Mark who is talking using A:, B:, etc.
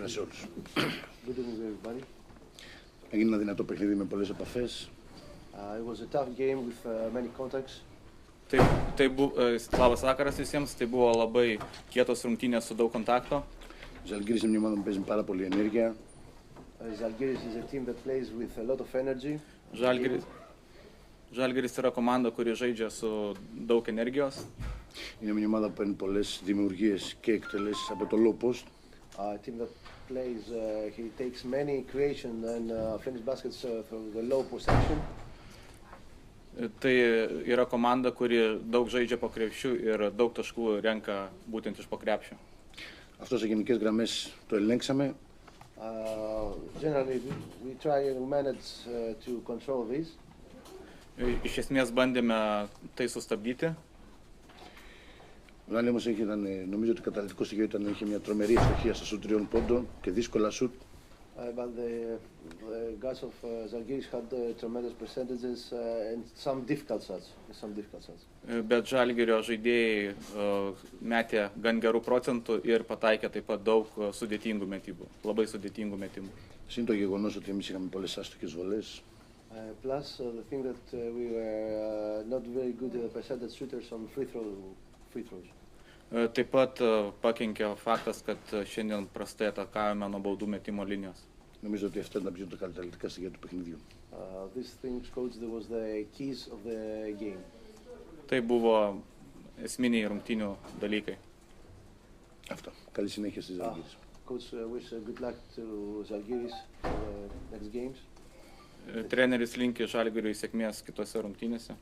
A: Καλησπέρα σε όλους.
B: Good evening, everybody.
A: Έγινε ένα δυνατό παιχνίδι με πολλές επαφές.
B: It was a tough game with many contacts.
C: Labas vakaras visiems, tai buvo labai kietos rungtynės su daug kontakto.
A: Žalgiris είναι μια ομάδα που παίζει με πάρα πολλή ενέργεια.
B: Žalgiris is a team that plays with a lot of energy.
C: Žalgiris yra komanda, kuri žaidžia su daug energijos.
A: Είναι μια ομάδα που παίρνει πολλές δημιουργίες και εκτελέσεις από το low post.
B: A team that plays, he takes many creation and finish baskets from the low post action.
C: Tai yra komanda, kuri daug žaidžia po krepšiu ir daug taškų renka būtent iš po krepšio.
A: Αυτό σε γενικές γραμμές το ελέγξαμε.
B: Generally, we try and manage to control these.
C: Iš esmės bandėme tai sustabdyti.
A: Ο Ράνι όμως νομίζω ότι καταλυτικό στοιχείο είχε μια τρομερή ευστοχία στα σουτ 3 πόντων και δύσκολα σουτ.
B: But the guys of Žalgiris had tremendous percentages and some difficult shots.
C: Bet Žalgirio žaidėjai metė gan gerų procentų ir pataikė taip pat daug sudėtingų metimų, labai sudėtingų metimų.
A: Συν το γεγονός ότι εμείς είχαμε πολλές άστοχες βολές.
B: Plus the thing that we were not very good percentage shooters on free throws.
C: Taip pat pakenkė faktas, kad šiandien prastai atakavome nuo baudų metimo linijos.
A: Νομίζω ότι αυτά ήταν πιο τα καταλυτικά στοιχεία του παιχνιδιού.
B: These things, coach, that was the keys of the game.
C: Tai buvo esminiai rungtynių dalykai.
A: Αυτό. Καλή συνέχεια στις Žalgiris.
B: Coach, wish good luck to Žalgiris for the next games.
C: Treneris linki Žalgiriui sėkmės kitose rungtynėse.